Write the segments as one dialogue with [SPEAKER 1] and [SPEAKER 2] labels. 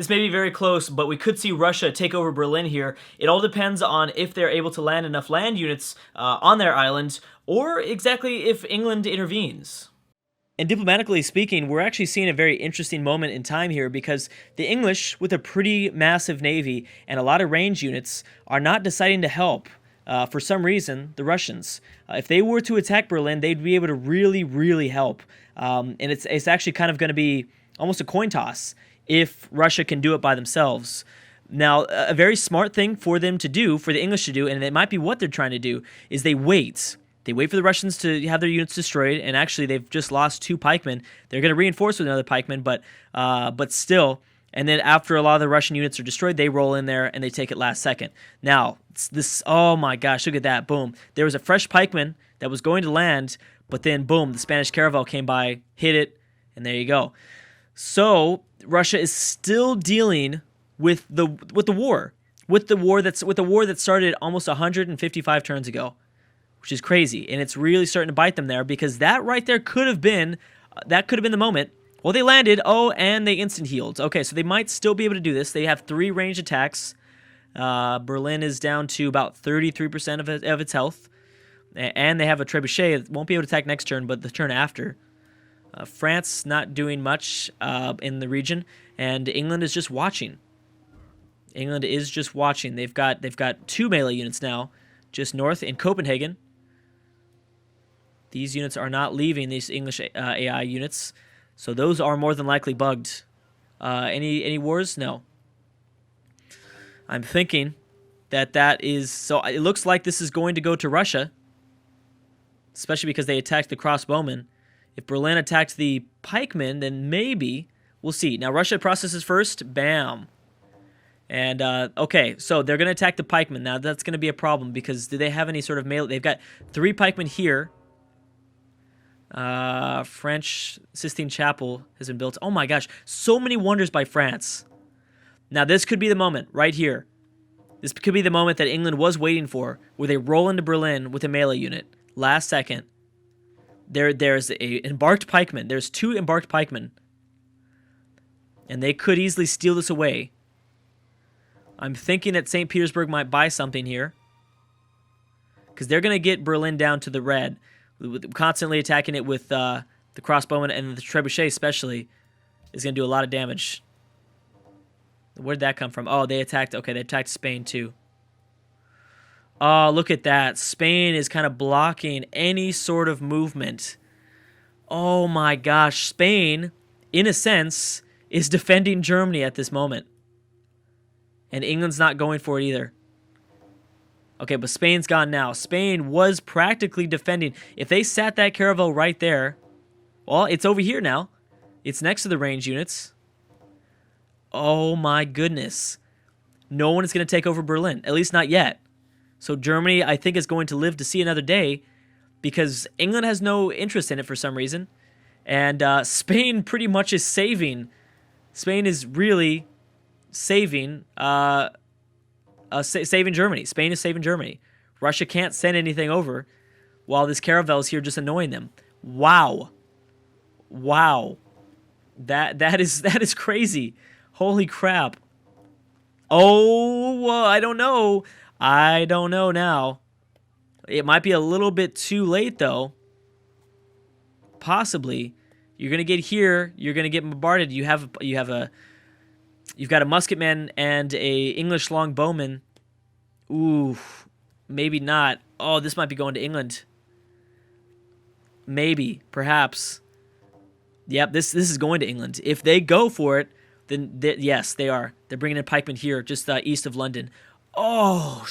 [SPEAKER 1] This may be very close, but we could see Russia take over Berlin here. It all depends on if they're able to land enough land units on their island, or exactly if England intervenes. And diplomatically speaking, we're actually seeing a very interesting moment in time here because the English, with a pretty massive navy and a lot of range units, are not deciding to help. For some reason, the Russians. If they were to attack Berlin, they'd be able to really, really help. And it's actually kind of going to be almost a coin toss if Russia can do it by themselves. Now, a very smart thing for them to do, for the English to do, and it might be what they're trying to do, is they wait. They wait for the Russians to have their units destroyed, and actually they've just lost 2 pikemen. They're going to reinforce with another pikeman, but still. And then after a lot of the Russian units are destroyed, they roll in there and they take it last second. Now, oh my gosh, look at that, boom. There was a fresh pikeman that was going to land, but then boom, the Spanish caravel came by, hit it, and there you go. So Russia is still dealing with the war, with the war that started almost 155 turns ago, which is crazy, and it's really starting to bite them there because that right there could have been the moment. Well, they landed, and they instant healed. Okay, so they might still be able to do this. They have 3 ranged attacks. Berlin is down to about 33% of its health, and they have a trebuchet. It won't be able to attack next turn, but the turn after. France not doing much in the region, and England is just watching. England is just watching. They've got 2 melee units now, just north in Copenhagen. These units are not leaving these English AI units, so those are more than likely bugged. Any wars? No. I'm thinking that is so. It looks like this is going to go to Russia, especially because they attacked the crossbowmen. If Berlin attacked the pikemen, then maybe we'll see. Now Russia processes first. Bam. And okay, so they're going to attack the pikemen. Now that's going to be a problem because do they have any sort of melee? They've got 3 pikemen here. French Sistine Chapel has been built. Oh my gosh, so many wonders by France. Now this could be the moment right here. This could be the moment that England was waiting for, where they roll into Berlin with a melee unit. Last second. There's a embarked pikeman. There's 2 embarked pikemen. And they could easily steal this away. I'm thinking that St. Petersburg might buy something here. Because they're going to get Berlin down to the red. Constantly attacking it with the crossbowmen and the trebuchet especially is going to do a lot of damage. Where did that come from? Oh, they attacked Spain too. Oh, look at that. Spain is kind of blocking any sort of movement. Oh my gosh. Spain, in a sense, is defending Germany at this moment. And England's not going for it either. Okay, but Spain's gone now. Spain was practically defending. If they sat that caravel right there, well, it's over here now. It's next to the range units. Oh my goodness. No one is going to take over Berlin, at least not yet. So Germany, I think, is going to live to see another day because England has no interest in it for some reason. And Spain pretty much is saving. Spain is really saving saving Germany. Spain is saving Germany. Russia can't send anything over while this caravel is here just annoying them. Wow. Wow. That is crazy. Holy crap. Oh, I don't know. I don't know now. It might be a little bit too late, though. Possibly. You're going to get here. You're going to get bombarded. You've got a musketman and a English longbowman. Ooh, maybe not. Oh, this might be going to England. Maybe, perhaps. Yep, this is going to England. If they go for it, then yes, they are. They're bringing in pikemen here, just east of London. Oh,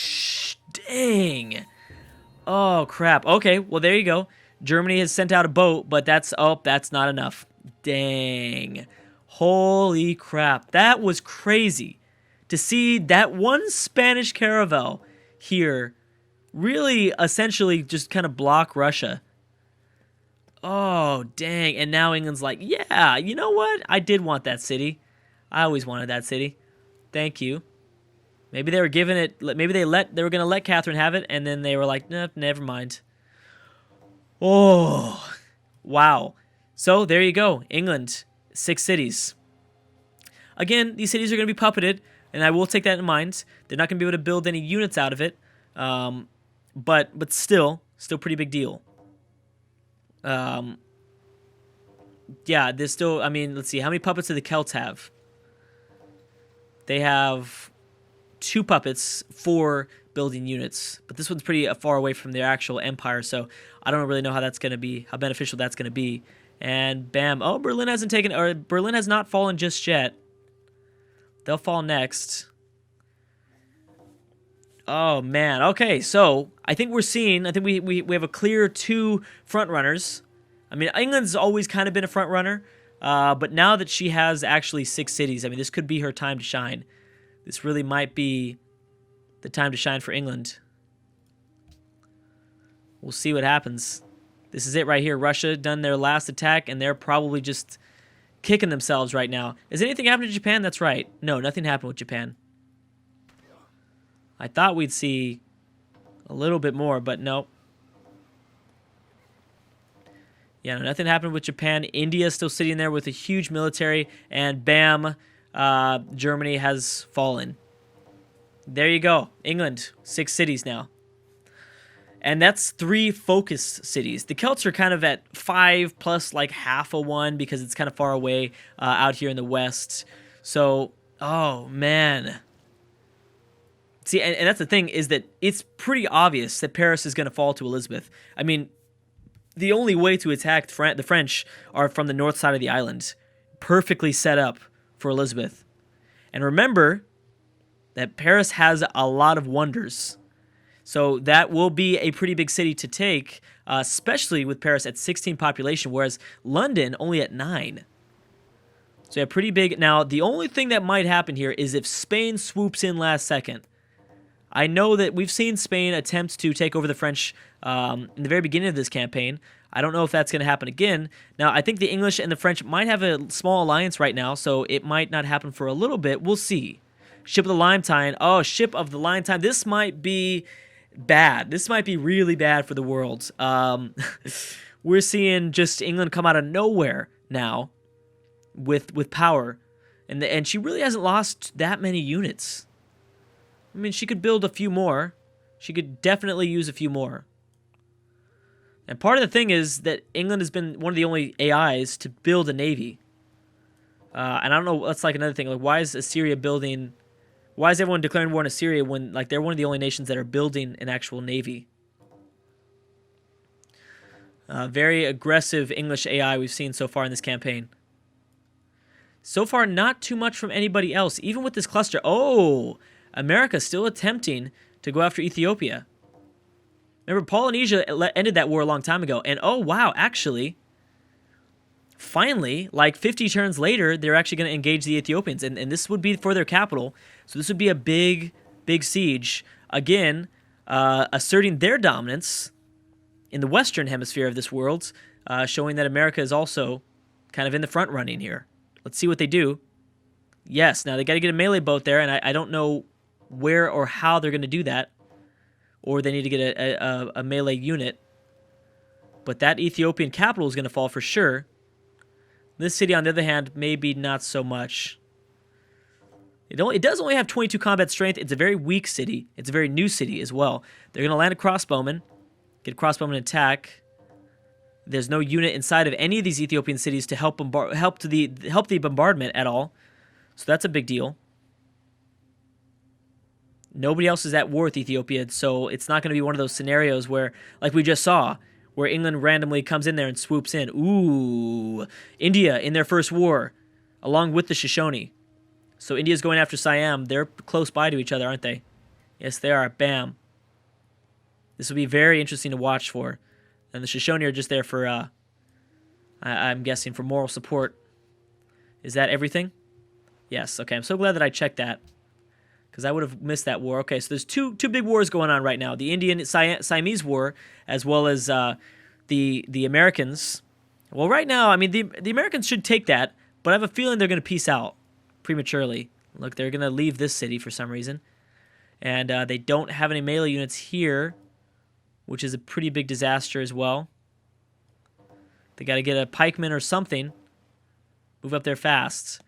[SPEAKER 1] dang. Oh, crap. Okay, well, there you go. Germany has sent out a boat, but that's not enough. Dang. Holy crap. That was crazy to see that one Spanish caravel here really essentially just kind of block Russia. Oh, dang. And now England's like, yeah, you know what? I did want that city. I always wanted that city. Thank you. Maybe they were giving it, maybe they were going to let Catherine have it, and then they were like, nope, never mind. Oh, wow. So there you go. England, 6 cities. Again, these cities are going to be puppeted, and I will take that in mind. They're not going to be able to build any units out of it, but still pretty big deal. Yeah, there's still, I mean, let's see, how many puppets do the Celts have? They have 2 puppets for building units, but this one's pretty far away from their actual empire, so I don't really know how that's going to be, how beneficial that's going to be. And bam, oh, Berlin has not fallen just yet. They'll fall next. Oh man, okay, so I think we're seeing, I think we have a clear 2 front runners. I mean, England's always kind of been a front runner, but now that she has actually 6 cities, I mean, this could be her time to shine. This really might be the time to shine for England. We'll see what happens. This is it right here. Russia done their last attack, and they're probably just kicking themselves right now. Is anything happening to Japan? That's right. No, nothing happened with Japan. I thought we'd see a little bit more, but no. Yeah, no, nothing happened with Japan. India's still sitting there with a huge military, and bam, Germany has fallen. There you go. England, 6 cities now. And that's 3 focused cities. The Celts are kind of at 5 plus like half a 1 because it's kind of far away out here in the west. So, oh man. See, and that's the thing, is that it's pretty obvious that Paris is going to fall to Elizabeth. I mean, the only way to attack the French are from the north side of the island. Perfectly set up for Elizabeth. And remember that Paris has a lot of wonders. So that will be a pretty big city to take, especially with Paris at 16 population, whereas London only at 9. So yeah, pretty big. Now, the only thing that might happen here is if Spain swoops in last second. I know that we've seen Spain attempt to take over the French in the very beginning of this campaign. I don't know if that's going to happen again. Now, I think the English and the French might have a small alliance right now, so it might not happen for a little bit. We'll see. Ship of the Lime Time. Oh, Ship of the Lime Time. This might be bad. This might be really bad for the world. We're seeing just England come out of nowhere now with power. And she really hasn't lost that many units. I mean, she could build a few more. She could definitely use a few more. And part of the thing is that England has been one of the only AIs to build a navy. And I don't know, that's like another thing. Like, why is Assyria building... Why is everyone declaring war on Assyria when, like, they're one of the only nations that are building an actual navy? Very aggressive English AI we've seen so far in this campaign. So far, not too much from anybody else. Even with this cluster... Oh! America's still attempting to go after Ethiopia. Remember, Polynesia ended that war a long time ago. And oh, wow, actually, finally, like 50 turns later, they're actually going to engage the Ethiopians. And this would be for their capital. So this would be a big, big siege. Again, asserting their dominance in the western hemisphere of this world, showing that America is also kind of in the front running here. Let's see what they do. Yes, now they got to get a melee boat there, and I don't know where or how they're going to do that. Or they need to get a melee unit. But that Ethiopian capital is going to fall for sure. This city, on the other hand, maybe not so much. It does only have 22 combat strength. It's a very weak city. It's a very new city as well. They're going to land a crossbowman. Get a crossbowman attack. There's no unit inside of any of these Ethiopian cities to help the bombardment at all. So that's a big deal. Nobody else is at war with Ethiopia, so it's not going to be one of those scenarios where, like we just saw, where England randomly comes in there and swoops in. Ooh, India in their first war, along with the Shoshone. So India's going after Siam. They're close by to each other, aren't they? Yes, they are. Bam. This will be very interesting to watch for. And the Shoshone are just there for, I'm guessing, for moral support. Is that everything? Yes, okay. I'm so glad that I checked that, because I would have missed that war. Okay, so there's two big wars going on right now. The Indian-Siamese War, as well as the Americans. Well, right now, I mean, the Americans should take that, but I have a feeling they're going to peace out prematurely. Look, they're going to leave this city for some reason. And they don't have any melee units here, which is a pretty big disaster as well. They got to get a pikeman or something. Move up there fast.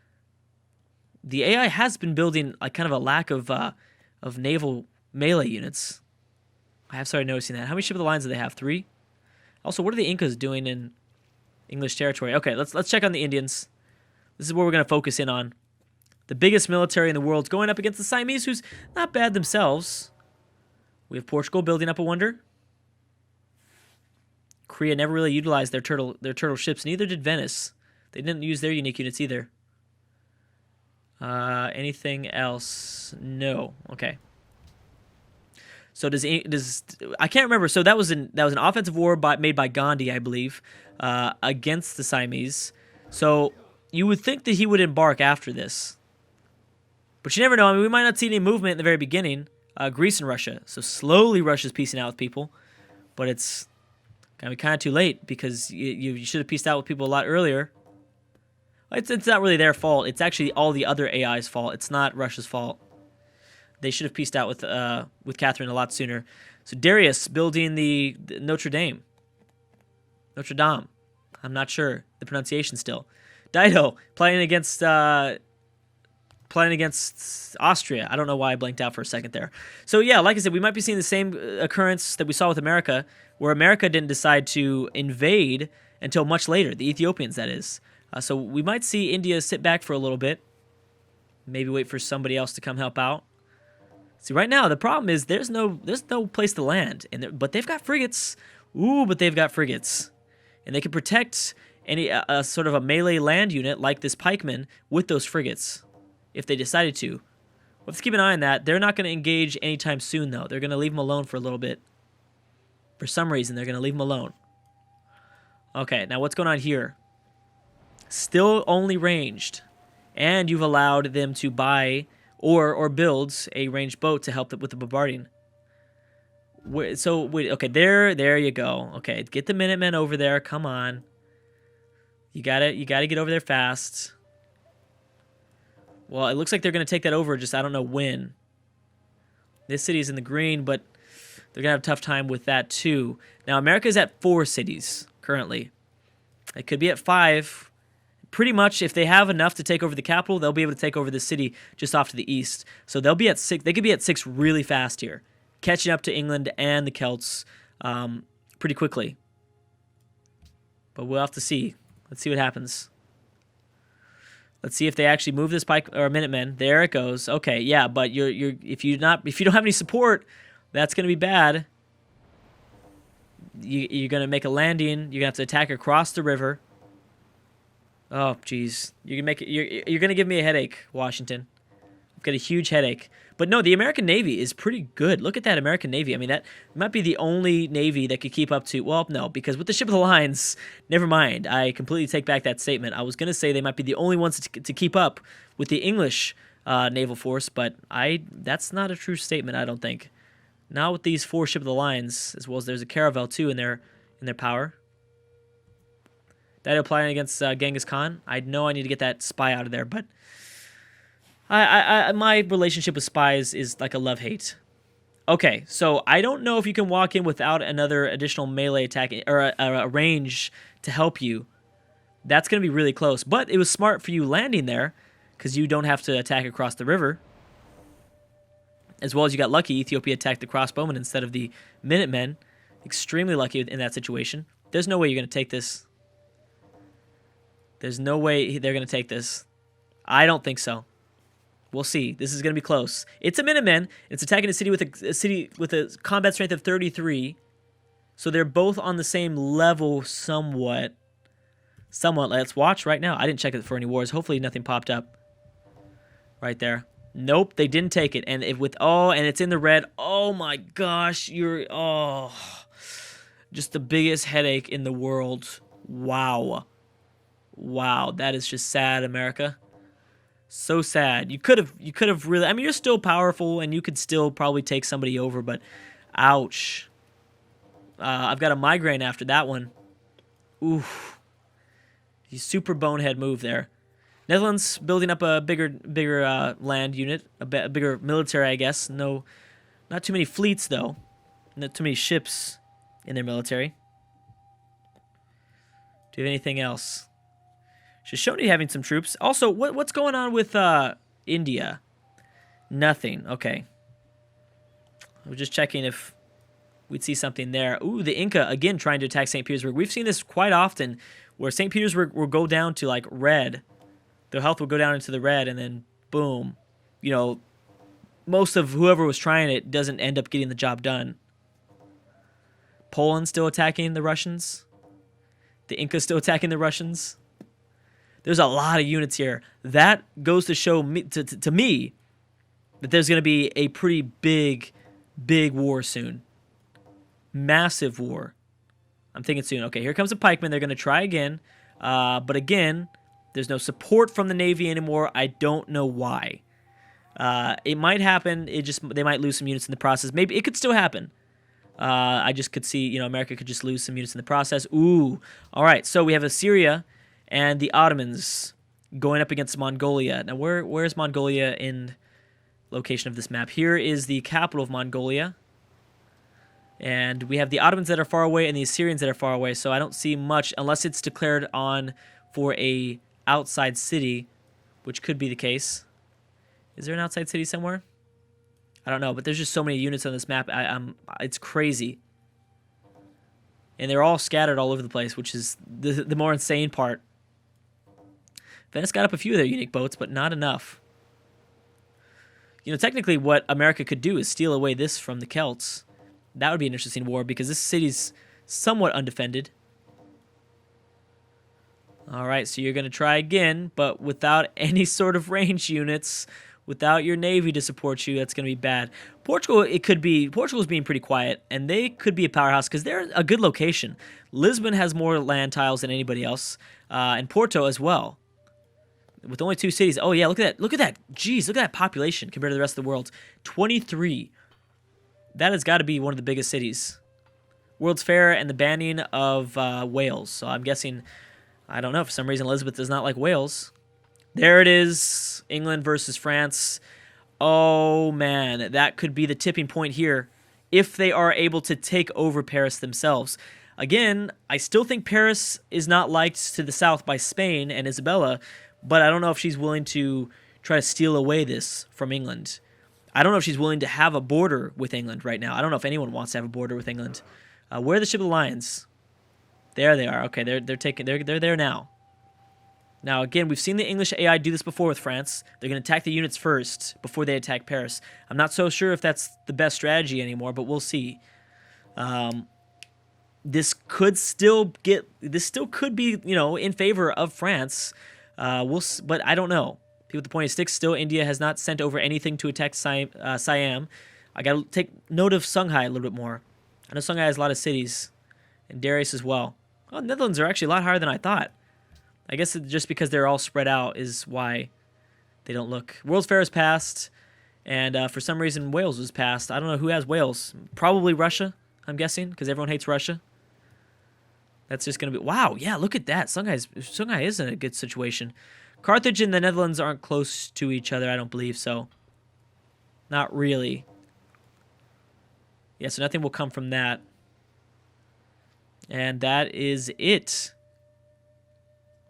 [SPEAKER 1] the AI has been building like kind of a lack of naval melee units. I have started noticing that. How many ship of the lines do they have? 3? Also, what are the Incas doing in English territory? Okay, let's check on the Indians. This is where we're going to focus in on. The biggest military in the world going up against the Siamese, who's not bad themselves. We have Portugal building up a wonder. Korea never really utilized their turtle ships, neither did Venice. They didn't use their unique units either. Anything else? No. Okay. So does I can't remember. So that was an offensive war made by Gandhi, I believe, against the Siamese. So you would think that he would embark after this, but you never know. I mean, we might not see any movement in the very beginning. Greece and Russia. So slowly Russia's piecing out with people, but it's kind of too late because you should have pieced out with people a lot earlier. It's not really their fault. It's actually all the other AI's fault. It's not Russia's fault. They should have pieced out with Catherine a lot sooner. So Darius building the Notre Dame. Notre Dame. I'm not sure the pronunciation still. Dido playing against Austria. I don't know why I blanked out for a second there. So yeah, like I said, we might be seeing the same occurrence that we saw with America, where America didn't decide to invade until much later. The Ethiopians, that is. So we might see India sit back for a little bit. Maybe wait for somebody else to come help out. See, right now the problem is there's no place to land, but they've got frigates. Ooh, but they've got frigates, and they can protect any sort of a melee land unit like this pikeman with those frigates if they decided to. Let's keep an eye on that. They're not going to engage anytime soon, though. They're going to leave them alone for a little bit. For some reason, they're going to leave them alone. Okay, now what's going on here? Still only ranged, and you've allowed them to buy or build a ranged boat to help them with the bombarding. So wait, okay, there you go. Okay, get the Minutemen over there. Come on, you gotta get over there fast. Well, it looks like they're gonna take that over. Just I don't know when. This city's in the green, but they're gonna have a tough time with that too. Now America's at 4 cities currently. It could be at 5. Pretty much, if they have enough to take over the capital, they'll be able to take over the city just off to the east. So they'll be at 6. They could be at 6 really fast here, catching up to England and the Celts pretty quickly. But we'll have to see. Let's see what happens. Let's see if they actually move this pike or Minutemen. There it goes. Okay, yeah, but if you don't have any support, that's going to be bad. You're going to make a landing. You're going to have to attack across the river. Oh, jeez. You're going to give me a headache, Washington. I've got a huge headache. But no, the American Navy is pretty good. Look at that American Navy. I mean, that might be the only Navy that could keep up to... Well, no, because with the ship of the lines, never mind. I completely take back that statement. I was going to say they might be the only ones to keep up with the English naval force, but that's not a true statement, I don't think. Not with these 4 ship of the lines, as well as there's a caravel, too, in their power. That applying against Genghis Khan. I know I need to get that spy out of there, but my relationship with spies is like a love-hate. Okay, so I don't know if you can walk in without another additional melee attack or a range to help you. That's going to be really close, but it was smart for you landing there because you don't have to attack across the river. As well as you got lucky, Ethiopia attacked the crossbowmen instead of the Minutemen. Extremely lucky in that situation. There's no way you're going to take this. There's no way they're going to take this. I don't think so. We'll see. This is going to be close. It's a Minutemen. It's attacking a city with a combat strength of 33. So they're both on the same level somewhat. Let's watch right now. I didn't check it for any wars. Hopefully nothing popped up. Right there. Nope, they didn't take it. And and it's in the red. Oh my gosh, just the biggest headache in the world. Wow. Wow, that is just sad, America. So sad. You could have really... I mean, you're still powerful, and you could still probably take somebody over, but ouch. I've got a migraine after that one. Oof. Super bonehead move there. Netherlands building up a bigger land unit, a bigger military, I guess. No, not too many fleets, though. Not too many ships in their military. Do you have anything else? Shoshone having some troops. Also, what's going on with India. Nothing. Okay. We're just checking if we'd see something there. Ooh, the Inca, again, trying to attack St. Petersburg. We've seen this quite often, where St. Petersburg will go down to, like, red. Their health will go down into the red, and then, boom. You know, most of whoever was trying it doesn't end up getting the job done. Poland still attacking the Russians. The Inca still attacking the Russians. There's a lot of units here. That goes to show me, to me, that there's going to be a pretty big war soon. Massive war. I'm thinking soon. Okay, here comes the pikemen. They're going to try again. But again, there's no support from the Navy anymore. I don't know why. It might happen. They might lose some units in the process. Maybe it could still happen. I just could see, America could just lose some units in the process. Ooh. All right, so we have Assyria and the Ottomans going up against Mongolia. Now, where's Mongolia in location of this map? Here is the capital of Mongolia. And we have the Ottomans that are far away and the Assyrians that are far away, so I don't see much unless it's declared on for a outside city, which could be the case. Is there an outside city somewhere? I don't know, but there's just so many units on this map. It's crazy. And they're all scattered all over the place, which is the more insane part. Venice got up a few of their unique boats, but not enough. Technically what America could do is steal away this from the Celts. That would be an interesting war because this city's somewhat undefended. All right, so you're going to try again, but without any sort of range units. Without your navy to support you, that's going to be bad. Portugal's being pretty quiet, and they could be a powerhouse because they're a good location. Lisbon has more land tiles than anybody else, and Porto as well. With only 2 cities. Oh, yeah, look at that. Look at that. Jeez, look at that population compared to the rest of the world. 23. That has got to be one of the biggest cities. World's Fair and the banning of Wales. So I'm guessing, I don't know, for some reason Elizabeth does not like Wales. There it is, England versus France. Oh, man, that could be the tipping point here if they are able to take over Paris themselves. Again, I still think Paris is not liked to the south by Spain and Isabella, but I don't know if she's willing to try to steal away this from England. I don't know if she's willing to have a border with England right now. I don't know if anyone wants to have a border with England. Where are the Ship of the Lions? There they are. Okay, they're there now. Now, again, we've seen the English AI do this before with France. They're going to attack the units first before they attack Paris. I'm not so sure if that's the best strategy anymore, but we'll see. This still could be, in favor of France. But I don't know. People with the pointy sticks, still India has not sent over anything to attack Siam. I got to take note of Songhai a little bit more. I know Songhai has a lot of cities, and Darius as well. Oh, Netherlands are actually a lot higher than I thought. I guess it's just because they're all spread out is why they don't look. World's Fair is passed, and for some reason Wales was passed. I don't know who has Wales. Probably Russia, I'm guessing, because everyone hates Russia. That's just going to be... Wow, yeah, look at that. Songhai is in a good situation. Carthage and the Netherlands aren't close to each other, I don't believe, so... Not really. Yeah, so nothing will come from that. And that is it.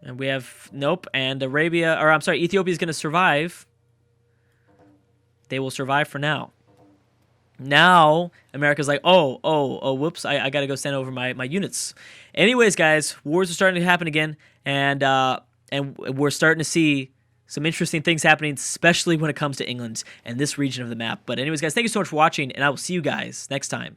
[SPEAKER 1] And we have... Nope, and Ethiopia is going to survive. They will survive for now. Now, America's like, oh, whoops, I got to go send over my units. Anyways, guys, wars are starting to happen again, and we're starting to see some interesting things happening, especially when it comes to England and this region of the map. But anyways, guys, thank you so much for watching, and I will see you guys next time.